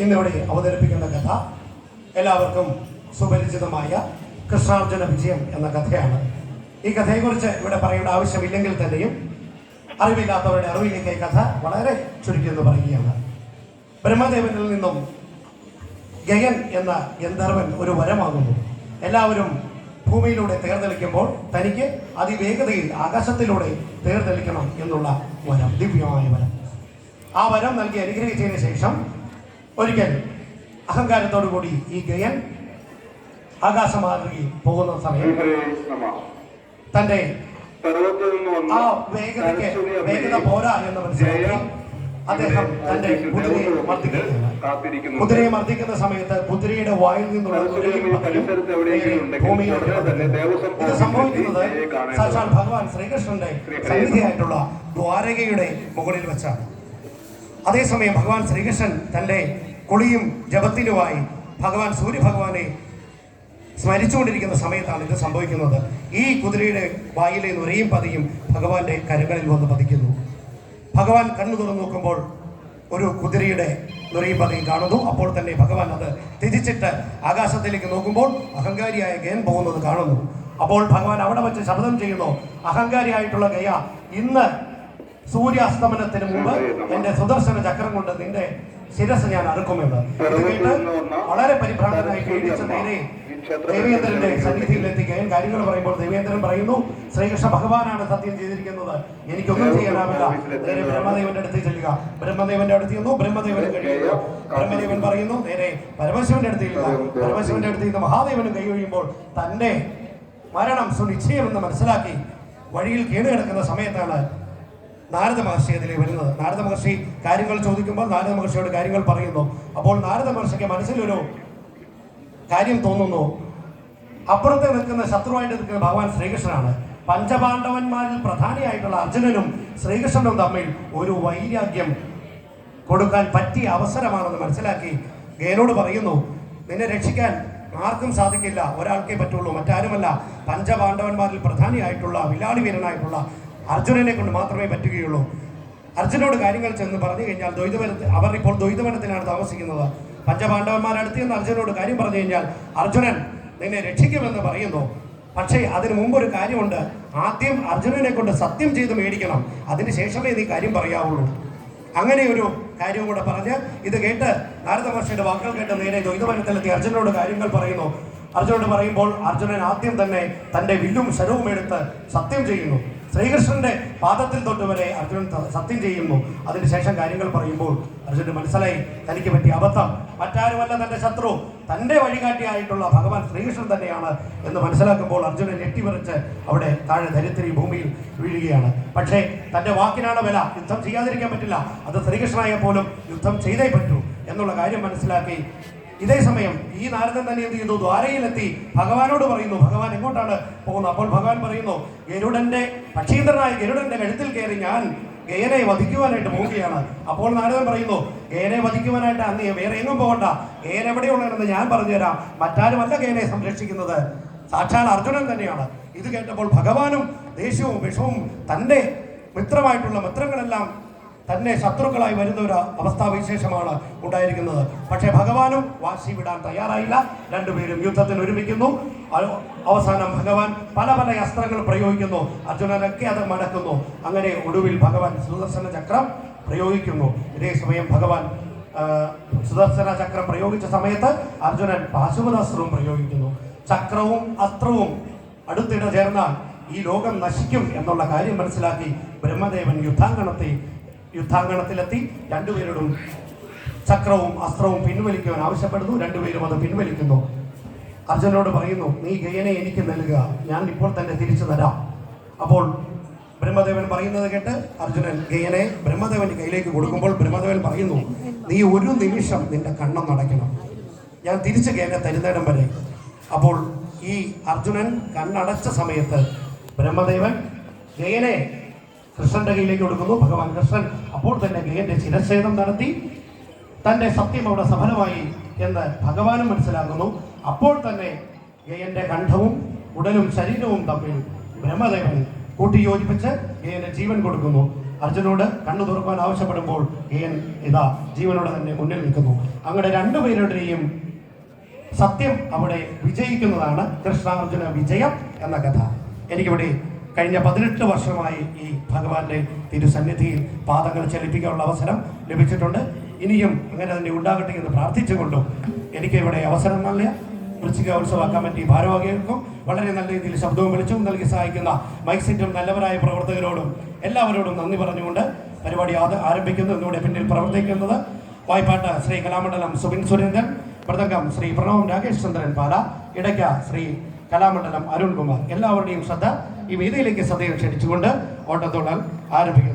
ഇന്നിവിടെ അവതരിപ്പിക്കുന്ന കഥ എല്ലാവർക്കും സുപരിചിതമായ കൃഷ്ണാർജുന വിജയം എന്ന കഥയാണ്. ഈ കഥയെക്കുറിച്ച് ഇവിടെ പറയേണ്ട ആവശ്യമില്ലെങ്കിൽ തന്നെയും അറിവില്ലാത്തവരുടെ അറിവിലേക്ക് ഈ കഥ വളരെ ചുരുക്കിയെന്ന് പറയുകയാണ്. ബ്രഹ്മദേവനിൽ നിന്നും ഗയൻ എന്ന ഗന്ധർവൻ ഒരു വരമാകുന്നു. എല്ലാവരും ഭൂമിയിലൂടെ തേർതെളിക്കുമ്പോൾ തനിക്ക് അതിവേഗതയിൽ ആകാശത്തിലൂടെ തേർതെളിക്കണം എന്നുള്ള വരം, ദിവ്യമായ വരം. ആ വരം നൽകി അനുഗ്രഹിച്ചതിന് ശേഷം ഒരിക്കൽ അഹങ്കാരത്തോടു കൂടി ഈ ഗയൻ ആകാശമാർഗി പോകുന്ന സമയം തന്റെ ആ വേഗത പോരാ എന്ന് മനസ്സിലാക്കി അദ്ദേഹം തന്റെ കുതിരയെ മർദ്ദിക്കുകയാണ്. കുതിരയെ മർദ്ദിക്കുന്ന സമയത്ത് കുതിരയുടെ വായിൽ നിന്നുള്ള ഭൂമിയിലോട്ട് ഇത് സംഭവിക്കുന്നത് സാക്ഷാൽ ഭഗവാൻ ശ്രീകൃഷ്ണന്റെ സന്നിധിയായിട്ടുള്ള ദ്വാരകയുടെ മുകളിൽ വെച്ചാണ്. അതേസമയം ഭഗവാൻ ശ്രീകൃഷ്ണൻ തന്റെ കുളിയും ജപത്തിനുമായി ഭഗവാൻ സൂര്യഭഗവാനെ സ്മരിച്ചുകൊണ്ടിരിക്കുന്ന സമയത്താണ് ഇത് സംഭവിക്കുന്നത്. ഈ കുതിരയുടെ വായിലെ നുരയും പതിയും ഭഗവാന്റെ കരങ്ങളിൽ വന്ന് പതിക്കുന്നു. ഭഗവാൻ കണ്ണു തുറന്നു നോക്കുമ്പോൾ ഒരു കുതിരയുടെ നുരയും പതിയും കാണുന്നു. അപ്പോൾ തന്നെ ഭഗവാൻ അത് ത്യജിച്ചിട്ട് ആകാശത്തിലേക്ക് നോക്കുമ്പോൾ അഹങ്കാരിയായ ഗയൻ പോകുന്നത് കാണുന്നു. അപ്പോൾ ഭഗവാൻ അവിടെ വെച്ച് ശബ്ദം ചെയ്യുന്നു, അഹങ്കാരിയായിട്ടുള്ള ഗയ, ഇന്ന് സൂര്യാസ്തമനത്തിന് മുമ്പ് എന്റെ സുദർശന ചക്രം കൊണ്ട് നിന്റെ ശിരസ് ഞാൻ അറുക്കുമെന്ന്. ഇത് കേട്ട് വളരെ പരിഭ്രാന്തനായി പേടിച്ച നേരെ ദേവേന്ദ്രന്റെ സന്നിധിയിലെത്തി ഗയൻ കാര്യങ്ങൾ പറയുമ്പോൾ ദേവേന്ദ്രൻ പറയുന്നു, ശ്രീകൃഷ്ണ ഭഗവാനാണ് സത്യം ചെയ്തിരിക്കുന്നത്, എനിക്കൊന്നും ചെയ്യാനാവില്ല. നേരെ ബ്രഹ്മദേവന്റെ അടുത്ത് ചെല്ലുക. ബ്രഹ്മദേവന്റെ അടുത്ത് ചെന്നു. ബ്രഹ്മദേവനും കഴിയുന്നു. ബ്രഹ്മദേവൻ പറയുന്നു, നേരെ പരമശിവന്റെ അടുത്ത് ചെല്ലുക. പരമശിവന്റെ അടുത്ത് നിന്ന് മഹാദേവനും കൈ ഒഴിയുമ്പോൾ തന്റെ മരണം സുനിശ്ചയമെന്ന് മനസ്സിലാക്കി വഴിയിൽ കേടുകിടക്കുന്ന സമയത്താണ് നാരദ മഹർഷി അതിലേക്ക് വരുന്നത്. നാരദ മഹർഷി കാര്യങ്ങൾ ചോദിക്കുമ്പോൾ നാരദ മഹർഷിയോട് കാര്യങ്ങൾ പറയുന്നു. അപ്പോൾ നാരദ മഹർഷിക്ക് മനസ്സിലൊരു കാര്യം തോന്നുന്നു. അപ്പുറത്ത് നിൽക്കുന്ന ശത്രുവായിട്ട് നിൽക്കുന്ന ഭഗവാൻ ശ്രീകൃഷ്ണനാണ്. പഞ്ചപാണ്ഡവന്മാരിൽ പ്രധാനിയായിട്ടുള്ള അർജുനനും ശ്രീകൃഷ്ണനും തമ്മിൽ ഒരു വൈരാഗ്യം കൊടുക്കാൻ പറ്റിയ അവസരമാണെന്ന് മനസ്സിലാക്കി ഗയനോട് പറയുന്നു, നിന്നെ രക്ഷിക്കാൻ ആർക്കും സാധിക്കില്ല, ഒരാൾക്കേ പറ്റുള്ളൂ, മറ്റാരുമല്ല, പഞ്ചപാണ്ഡവന്മാരിൽ പ്രധാനിയായിട്ടുള്ള വിലാടി വീരനായിട്ടുള്ള അർജുനനെ കൊണ്ട് മാത്രമേ പറ്റുകയുള്ളൂ. അർജുനോട് കാര്യങ്ങൾ ചെന്ന് പറഞ്ഞു കഴിഞ്ഞാൽ അവർ ഇപ്പോൾ ദ്വൈതവനത്തിലാണ് താമസിക്കുന്നത്. പഞ്ചപാണ്ഡവന്മാരടുത്ത് നിന്ന് അർജുനോട് കാര്യം പറഞ്ഞു കഴിഞ്ഞാൽ അർജുനൻ നിന്നെ രക്ഷിക്കുമെന്ന് പറയുന്നു. പക്ഷേ അതിന് മുമ്പൊരു കാര്യമുണ്ട്, ആദ്യം അർജുനനെ കൊണ്ട് സത്യം ചെയ്ത് മേടിക്കണം, അതിന് ശേഷമേ നീ കാര്യം പറയാവുള്ളൂ. അങ്ങനെ ഒരു കാര്യം കൂടെ പറഞ്ഞ് ഇത് കേട്ട് നാരദ മഹർഷിയുടെ വാക്കുകൾ കേട്ട് നേരെ ദ്വൈതവനത്തിലെത്തി അർജുനോട് കാര്യങ്ങൾ പറയുന്നു. അർജുനോട് പറയുമ്പോൾ അർജുനൻ ആദ്യം തന്നെ തന്റെ വില്ലും ശരവും എടുത്ത് സത്യം ചെയ്യുന്നു. ശ്രീകൃഷ്ണന്റെ പാദത്തിൽ തൊട്ട് വരെ അർജുനൻ സത്യം ചെയ്യുന്നു. അതിനുശേഷം കാര്യങ്ങൾ പറയുമ്പോൾ അർജുനന് മനസ്സിലായി തനിക്ക് പറ്റിയ അബദ്ധം, മറ്റാരുമല്ല തന്റെ ശത്രു, തന്റെ വഴികാട്ടിയായിട്ടുള്ള ഭഗവാൻ ശ്രീകൃഷ്ണൻ തന്നെയാണ് എന്ന് മനസ്സിലാക്കുമ്പോൾ അർജുനൻ ഞെട്ടിവിറച്ച് അവിടെ താഴെ ധരിത്രി ഭൂമിയിൽ വീഴുകയാണ്. പക്ഷേ തന്റെ വാക്കിനാണ് വില, യുദ്ധം ചെയ്യാതിരിക്കാൻ പറ്റില്ല, അത് ശ്രീകൃഷ്ണനായ പോലും യുദ്ധം ചെയ്തേ പറ്റൂ എന്നുള്ള കാര്യം മനസ്സിലാക്കി ഇതേ സമയം ഈ നാരദൻ തന്നെ എന്ത് ചെയ്തു, ദ്വാരയിലെത്തി ഭഗവാനോട് പറയുന്നു, ഭഗവാൻ എങ്ങോട്ടാണ് പോകുന്നത്? അപ്പോൾ ഭഗവാൻ പറയുന്നു, ഗരുഡന്റെ പക്ഷീന്ദ്രനായ ഗരുഡന്റെ കഴുത്തിൽ കയറി ഞാൻ ഗയനെ വധിക്കുവാനായിട്ട് പോവുകയാണ്. അപ്പോൾ നാരദൻ പറയുന്നു, ഗയനെ വധിക്കുവാനായിട്ട് അന്ന് വേറെ എങ്ങും പോകണ്ട, ഗയൻ എവിടെയുള്ളതെന്ന് ഞാൻ പറഞ്ഞുതരാം, മറ്റാരുമല്ല ഗയനെ സംരക്ഷിക്കുന്നത്, സാക്ഷാൽ അർജുനൻ തന്നെയാണ്. ഇത് കേട്ടപ്പോൾ ഭഗവാനും ദേഷ്യവും വിഷവും തൻ്റെ മിത്രമായിട്ടുള്ള മിത്രങ്ങളെല്ലാം തന്നെ ശത്രുക്കളായി വരുന്ന ഒരു അവസ്ഥാവിശേഷമാണ് ഉണ്ടായിരിക്കുന്നത്. പക്ഷേ ഭഗവാനും വാശി വിടാൻ തയ്യാറായില്ല. രണ്ടുപേരും യുദ്ധത്തിന് ഒരുമിക്കുന്നു. അവസാനം ഭഗവാൻ പല പല അസ്ത്രങ്ങൾ പ്രയോഗിക്കുന്നു. അർജുനനൊക്കെ അത് മടക്കുന്നു. അങ്ങനെ ഒടുവിൽ ഭഗവാൻ സുദർശന ചക്രം പ്രയോഗിക്കുന്നു. ഇതേ സമയം ഭഗവാൻ സുദർശന ചക്രം പ്രയോഗിച്ച സമയത്ത് അർജുനൻ പാശുപതാസ്ത്രവും പ്രയോഗിക്കുന്നു. ചക്രവും അസ്ത്രവും അടുത്തിടെ ചേർന്നാൽ ഈ ലോകം നശിക്കും എന്നുള്ള കാര്യം മനസ്സിലാക്കി ബ്രഹ്മദേവൻ യുദ്ധാങ്കണത്തിലെത്തി രണ്ടുപേരോടും ചക്രവും അസ്ത്രവും പിൻവലിക്കുവാൻ ആവശ്യപ്പെടുന്നു. രണ്ടുപേരും അത് പിൻവലിക്കുന്നു. അർജുനോട് പറയുന്നു, നീ ഗയനെ എനിക്ക് നൽകുക, ഞാൻ ഇപ്പോൾ തന്നെ തിരിച്ചു തരാം. അപ്പോൾ ബ്രഹ്മദേവൻ പറയുന്നത് കേട്ട് അർജുനൻ ഗയനെ ബ്രഹ്മദേവന്റെ കയ്യിലേക്ക് കൊടുക്കുമ്പോൾ ബ്രഹ്മദേവൻ പറയുന്നു, നീ ഒരു നിമിഷം നിന്റെ കണ്ണം നടക്കണം, ഞാൻ തിരിച്ച് ഗയനെ തരുന്നിടം വരെ. അപ്പോൾ ഈ അർജുനൻ കണ്ണടച്ച സമയത്ത് ബ്രഹ്മദേവൻ ഗയനെ കൃഷ്ണന്റെ കയ്യിലേക്ക് കൊടുക്കുന്നു. ഭഗവാൻ കൃഷ്ണൻ അപ്പോൾ തന്നെ ഗയന്റെ ശിരച്ഛേദം നടത്തി തന്റെ സത്യം അവിടെ സഫലമായി എന്ന് ഭഗവാനും മനസ്സിലാക്കുന്നു. അപ്പോൾ തന്നെ ഗയന്റെ കണ്ഠവും ഉടലും ശരീരവും തമ്മിൽ ബ്രഹ്മദേവൻ കൂട്ടിയോജിപ്പിച്ച് ഗയന്റെ ജീവൻ കൊടുക്കുന്നു. അർജുനോട് കണ്ണു തുറക്കാൻ ആവശ്യപ്പെടുമ്പോൾ ഏൻ ഇതാ ജീവനോടെ തന്നെ മുന്നിൽ നിൽക്കുന്നു. അങ്ങനെ രണ്ടുപേരുടെയും സത്യം അവിടെ വിജയിക്കുന്നതാണ് കൃഷ്ണാർജുന വിജയം എന്ന കഥ. എനിക്കിവിടെ കഴിഞ്ഞ 18 വർഷമായി ഈ ഭഗവാന്റെ തിരുസന്നിധിയിൽ പാദങ്ങൾ ചലിപ്പിക്കാനുള്ള അവസരം ലഭിച്ചിട്ടുണ്ട്. ഇനിയും അങ്ങനെ തന്നെ ഉണ്ടാകട്ടെ എന്ന് പ്രാർത്ഥിച്ചുകൊണ്ടും എനിക്ക് ഇവിടെ അവസരം നൽകിയ വൃശ്ചിക ഉത്സവ കമ്മിറ്റി ഭാരവാഹികൾക്കും വളരെ നല്ല രീതിയിൽ ശബ്ദവും വെളിച്ചവും നൽകി സഹായിക്കുന്ന മൈക്ക് സെറ്റും നല്ലവരായ പ്രവർത്തകരോടും എല്ലാവരോടും നന്ദി പറഞ്ഞുകൊണ്ട് പരിപാടി ആരംഭിക്കുന്നു. ഇന്നിവിടെ പിന്നിൽ പ്രവർത്തിക്കുന്നത് വായ്പാട്ട് ശ്രീ കലാമണ്ഡലം സുബിൻ സുരേന്ദ്രൻ, മൃദംഗം ശ്രീ പ്രണവം രാകേഷ് ചന്ദ്രൻ പാല, ഇടയ്ക്ക ശ്രീ കലാമണ്ഡലം അരുൺകുമാർ. എല്ലാവരുടെയും ശ്രദ്ധ ഈ വേദിയിലേക്ക് സദയം ക്ഷണിച്ചുകൊണ്ട് ഓട്ടത്തോടാൻ ആരംഭിക്കുന്നു.